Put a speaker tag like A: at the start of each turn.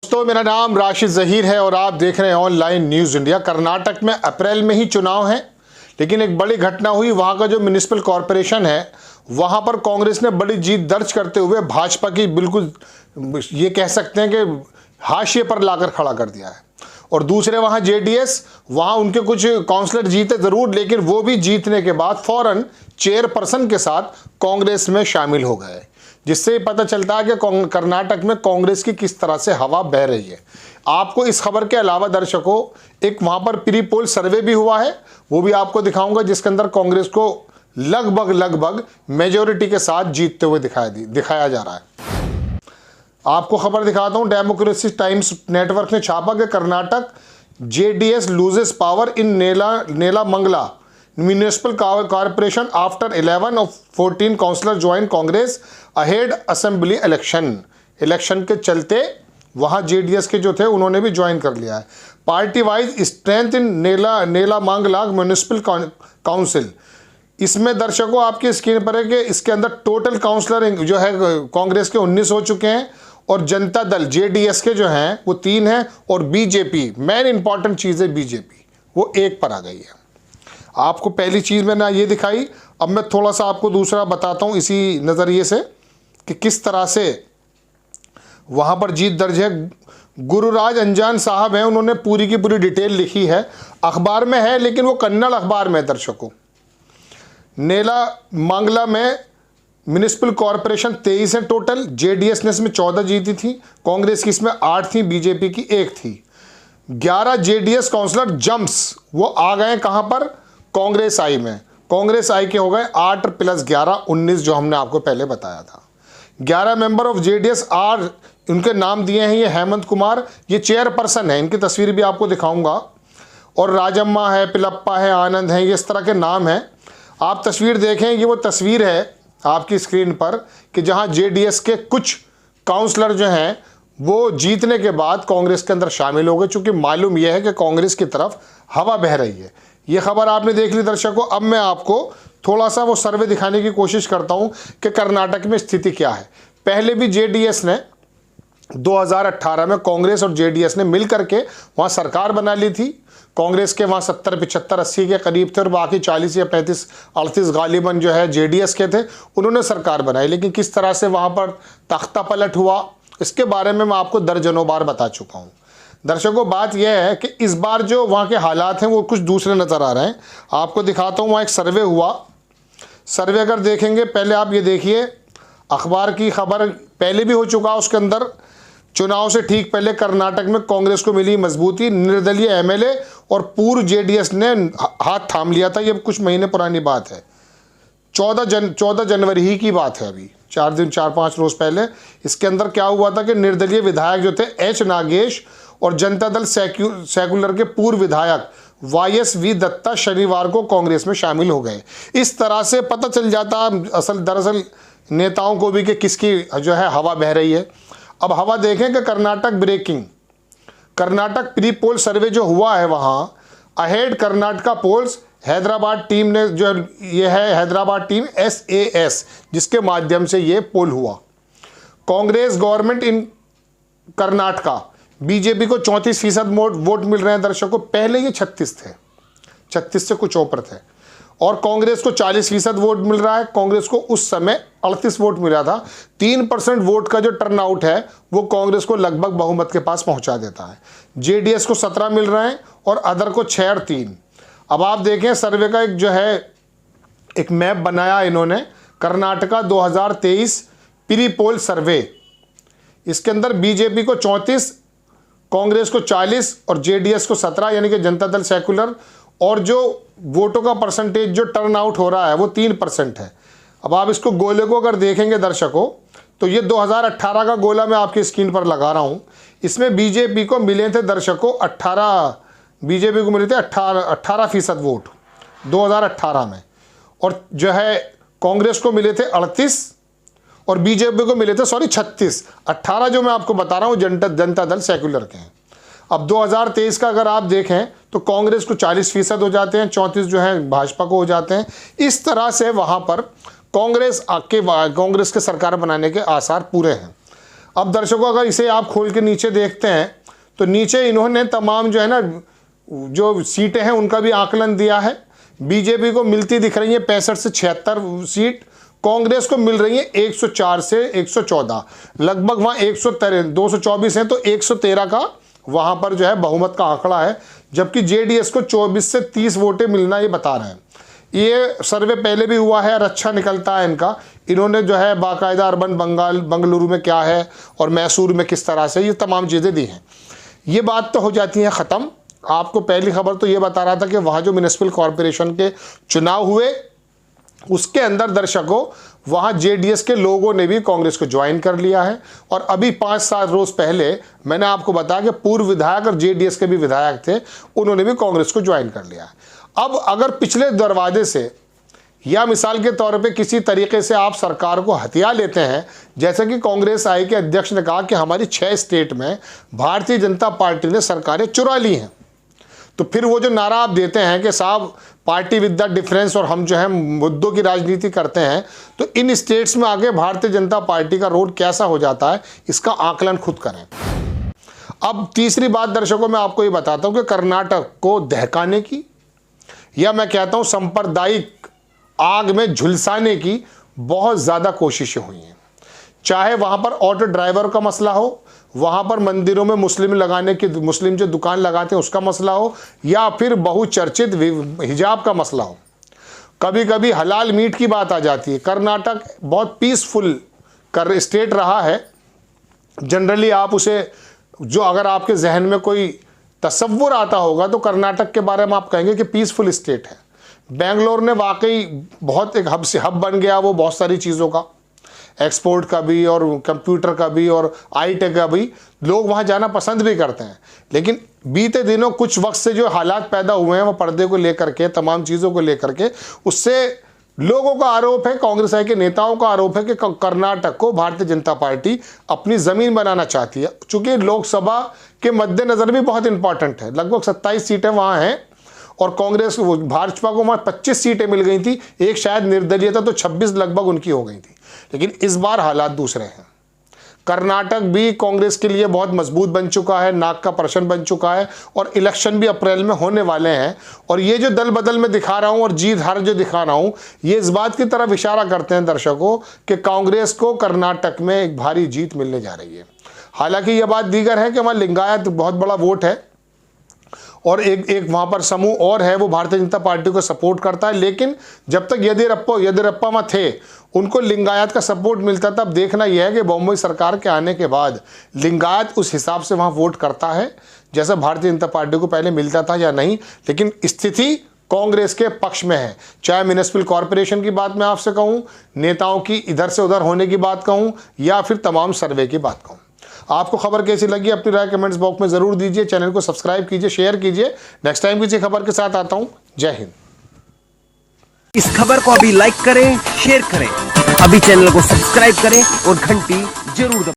A: दोस्तों, मेरा नाम राशिद ज़हीर है और आप देख रहे हैं ऑनलाइन न्यूज़ इंडिया। कर्नाटक में अप्रैल में ही चुनाव है, लेकिन एक बड़ी घटना हुई। वहाँ का जो म्युनिसिपल कॉरपोरेशन है, वहाँ पर कांग्रेस ने बड़ी जीत दर्ज करते हुए भाजपा की बिल्कुल ये कह सकते हैं कि हाशिए पर लाकर खड़ा कर दिया है। और दूसरे वहाँ जेडीएस, वहाँ उनके कुछ काउंसलर जीते ज़रूर, लेकिन वो भी जीतने के बाद फ़ौरन चेयरपर्सन के साथ कांग्रेस में शामिल हो गए, जिससे पता चलता है कि कर्नाटक में कांग्रेस की किस तरह से हवा बह रही है। आपको इस खबर के अलावा दर्शकों, एक वहाँ पर प्री पोल सर्वे भी हुआ है, वो भी आपको दिखाऊंगा, जिसके अंदर कांग्रेस को लगभग मेजोरिटी के साथ जीतते हुए दिखाया जा रहा है। आपको खबर दिखाता हूँ, डेमोक्रेसी टाइम्स नेटवर्क ने छापा कि Karnataka JDS loses power in Nelamangala municipal corporation after 11 of 14 councillor join Congress ahead assembly election के चलते वहाँ जेडीएस के जो थे उन्होंने भी ज्वाइन कर लिया है। Party wise strength in Nelamangala municipal council, इसमें दर्शकों आपकी स्क्रीन पर है कि इसके अंदर टोटल काउंसलर जो है कांग्रेस के 19 हो चुके हैं और जनता दल जेडीएस के जो हैं वो 3 हैं और बीजेपी, मेन इंपॉर्टेंट चीज़ है बीजेपी, वो 1 पर आ गई है। आपको पहली चीज़ मैंने ये दिखाई, अब मैं थोड़ा सा आपको दूसरा बताता हूँ इसी नज़रिए से कि किस तरह से वहाँ पर जीत दर्ज है। गुरुराज अंजान साहब हैं, उन्होंने पूरी की पूरी डिटेल लिखी है, अखबार में है लेकिन वो कन्नड़ अखबार में है दर्शकों। नेलामंगला में म्यूनिसिपल कॉरपोरेशन 23 है टोटल, जेडीएस ने इसमें 14 जीती थी, कांग्रेस की इसमें 8 थी, बीजेपी की 1 थी। 11 जेडीएस काउंसलर जम्प्स वो आ गए कहाँ पर, कांग्रेस आई में। कांग्रेस आई के हो गए 8 + 11 19, जो हमने आपको पहले बताया था। 11 मेंबर ऑफ जेडीएस आर, उनके नाम दिए हैं ये हेमंत कुमार, ये चेयरपर्सन है, इनकी तस्वीर भी आपको दिखाऊंगा, और राजम्मा है, पिलप्पा है, आनंद है, ये इस तरह के नाम हैं। आप तस्वीर देखें, ये वो तस्वीर है आपकी स्क्रीन पर कि जहां जेडीएस के कुछ काउंसलर जो हैं वो जीतने के बाद कांग्रेस के अंदर शामिल हो गए, चूँकि मालूम यह है कि कांग्रेस की तरफ हवा बह रही है। ये खबर आपने देख ली दर्शकों। अब मैं आपको थोड़ा सा वो सर्वे दिखाने की कोशिश करता हूँ कि कर्नाटक में स्थिति क्या है। पहले भी जेडीएस ने 2018 में कांग्रेस और जेडीएस ने मिल करके वहाँ सरकार बना ली थी। कांग्रेस के वहाँ 70, 75, 80 के करीब थे और बाकी 40 या 35, 38 गालिबन जो है जेडीएस के थे, उन्होंने सरकार बनाई। लेकिन किस तरह से वहाँ पर तख्ता पलट हुआ, इसके बारे में मैं आपको दर्जनों बार बता चुका हूँ। दर्शकों, बात यह है कि इस बार जो वहाँ के हालात हैं वो कुछ दूसरे नज़र आ रहे हैं। आपको दिखाता हूँ, वहाँ एक सर्वे हुआ। सर्वे अगर देखेंगे, पहले आप ये देखिए, अखबार की खबर पहले भी हो चुका, उसके अंदर चुनाव से ठीक पहले कर्नाटक में कांग्रेस को मिली मजबूती, निर्दलीय एमएलए और पूर्व जेडीएस ने हाथ थाम लिया था। ये कुछ महीने पुरानी बात है, 14 जनवरी ही की बात है, अभी 4-5 रोज पहले। इसके अंदर क्या हुआ था कि निर्दलीय विधायक जो थे एच नागेश और जनता दल सेकुलर के पूर्व विधायक YSV दत्ता शनिवार को कांग्रेस में शामिल हो गए। इस तरह से पता चल जाता दरअसल नेताओं को भी कि किसकी जो है हवा बह रही है। अब हवा देखें कि Karnataka breaking, Karnataka pre poll survey जो हुआ है वहाँ ahead Karnataka polls, Hyderabad team ने जो ये है हैदराबाद टीम SAS, जिसके माध्यम से ये पोल हुआ। Congress government in Karnataka, BJP को 34% वोट मिल रहे हैं दर्शकों। पहले ये 36 थे, 36 से कुछ ऊपर थे, और कांग्रेस को 40% वोट मिल रहा है। कांग्रेस को उस समय 38 वोट मिला था। 3% वोट का जो टर्नआउट है वो कांग्रेस को लगभग बहुमत के पास पहुंचा देता है। जेडीएस को 17 मिल रहे हैं और अदर को 6 और 3। अब आप देखें सर्वे का एक जो है एक मैप बनाया इन्होंने, कर्नाटका 2023 प्री पोल सर्वे। इसके अंदर बीजेपी को 34, कांग्रेस को 40 और जेडीएस को 17, यानी कि जनता दल सेकुलर, और जो वोटों का परसेंटेज जो टर्न आउट हो रहा है वो 3% है। अब आप इसको गोले को अगर देखेंगे दर्शकों, तो ये 2018 का गोला मैं आपकी स्क्रीन पर लगा रहा हूँ। इसमें बीजेपी को मिले थे दर्शकों 18% वोट 2018 में, और जो है कांग्रेस को मिले थे 38 और बीजेपी को मिले थे 36। 18 जो मैं आपको बता रहा हूँ जनता दल सेकुलर के हैं। अब 2023 का अगर आप देखें तो कांग्रेस को 40% हो जाते हैं, 34 जो है भाजपा को हो जाते हैं। इस तरह से वहाँ पर कांग्रेस के सरकार बनाने के आसार पूरे हैं। अब दर्शकों अगर इसे आप खोल के नीचे देखते हैं तो नीचे इन्होंने तमाम जो है ना जो सीटें हैं उनका भी आकलन दिया है। बीजेपी को मिलती दिख रही है 65 से 76 सीट, कांग्रेस को मिल रही है 104 से 114, लगभग वहाँ 224 है तो 113 का वहाँ पर जो है बहुमत का आंकड़ा है, जबकि जेडीएस को 24 से 30 वोटें मिलना ये बता रहे हैं। ये सर्वे पहले भी हुआ है और अच्छा निकलता है इनका। इन्होंने जो है बाकायदा अर्बन बंगलुरु में क्या है और मैसूर में किस तरह से ये तमाम चीज़ें दी हैं। ये बात तो हो जाती है ख़त्म। आपको पहली खबर तो ये बता रहा था कि वहाँ जो म्युनिसिपल कॉरपोरेशन के चुनाव हुए उसके अंदर दर्शकों वहाँ जेडीएस के लोगों ने भी कांग्रेस को ज्वाइन कर लिया है। और अभी 5-7 रोज पहले मैंने आपको बताया कि पूर्व विधायक और जेडीएस के भी विधायक थे, उन्होंने भी कांग्रेस को ज्वाइन कर लिया है। अब अगर पिछले दरवाजे से या मिसाल के तौर पे किसी तरीके से आप सरकार को हथिया लेते हैं, जैसे कि कांग्रेस आई के अध्यक्ष ने कहा कि हमारी 6 स्टेट में भारतीय जनता पार्टी ने सरकारें चुरा ली हैं, तो फिर वो जो नारा आप देते हैं कि साहब पार्टी विद द डिफरेंस और हम जो है मुद्दों की राजनीति करते हैं, तो इन स्टेट्स में आगे भारतीय जनता पार्टी का रोल कैसा हो जाता है इसका आकलन खुद करें। अब तीसरी बात दर्शकों मैं आपको ये बताता हूं कि कर्नाटक को दहकाने की या मैं कहता हूं सांप्रदायिक आग में झुलसाने की बहुत ज़्यादा कोशिशें हुई हैं। चाहे वहाँ पर ऑटो ड्राइवर का मसला हो, वहाँ पर मंदिरों में मुस्लिम जो दुकान लगाते हैं उसका मसला हो, या फिर बहुचर्चित हिजाब का मसला हो, कभी कभी हलाल मीट की बात आ जाती है। कर्नाटक बहुत पीसफुल स्टेट रहा है। जनरली आप उसे जो अगर आपके जहन में कोई तसव्वुर आता होगा तो कर्नाटक के बारे में आप कहेंगे कि पीसफुल स्टेट है। बेंगलोर ने वाकई बहुत एक हब बन गया, वो बहुत सारी चीज़ों का, एक्सपोर्ट का भी और कंप्यूटर का भी और आई-टेक का भी, लोग वहाँ जाना पसंद भी करते हैं। लेकिन बीते दिनों कुछ वक्त से जो हालात पैदा हुए हैं वो पर्दे को लेकर के, तमाम चीज़ों को लेकर के, उससे लोगों का आरोप है, कांग्रेस के नेताओं का आरोप है कि कर्नाटक को भारतीय जनता पार्टी अपनी ज़मीन बनाना चाहती है। चूँकि लोकसभा के मद्देनज़र भी बहुत इंपॉर्टेंट है, लगभग 27 सीटें वहाँ हैं और कांग्रेस भाजपा को वहाँ 25 सीटें मिल गई थी, एक शायद निर्दलीय था तो 26 लगभग उनकी हो गई थी। लेकिन इस बार हालात दूसरे हैं। कर्नाटक भी कांग्रेस के लिए बहुत मजबूत बन चुका है, नाक का प्रश्न बन चुका है और इलेक्शन भी अप्रैल में होने वाले हैं। और ये जो दल बदल में दिखा रहा हूँ और जीत हार जो दिखा रहा हूँ, ये इस बात की तरफ इशारा करते हैं दर्शकों कि कांग्रेस को कर्नाटक में एक भारी जीत मिलने जा रही है। हालांकि ये बात दीगर है कि वहाँ लिंगायत बहुत बड़ा वोट है और एक वहाँ पर समूह और है वो भारतीय जनता पार्टी को सपोर्ट करता है। लेकिन जब तक येदियुरप्पा में थे उनको लिंगायत का सपोर्ट मिलता था। अब देखना यह है कि बॉम्बे सरकार के आने के बाद लिंगायत उस हिसाब से वहाँ वोट करता है जैसा भारतीय जनता पार्टी को पहले मिलता था या नहीं। लेकिन स्थिति कांग्रेस के पक्ष में है, चाहे म्युनिसिपल कॉरपोरेशन की बात मैं आपसे कहूँ, नेताओं की इधर से उधर होने की बात कहूँ या फिर तमाम सर्वे की बात कहूँ। आपको खबर कैसी लगी अपनी राय कमेंट्स बॉक्स में जरूर दीजिए। चैनल को सब्सक्राइब कीजिए, शेयर कीजिए। नेक्स्ट टाइम किसी खबर के साथ आता हूं। जय हिंद।
B: इस खबर को अभी लाइक करें, शेयर करें, अभी चैनल को सब्सक्राइब करें और घंटी जरूर दबाएं।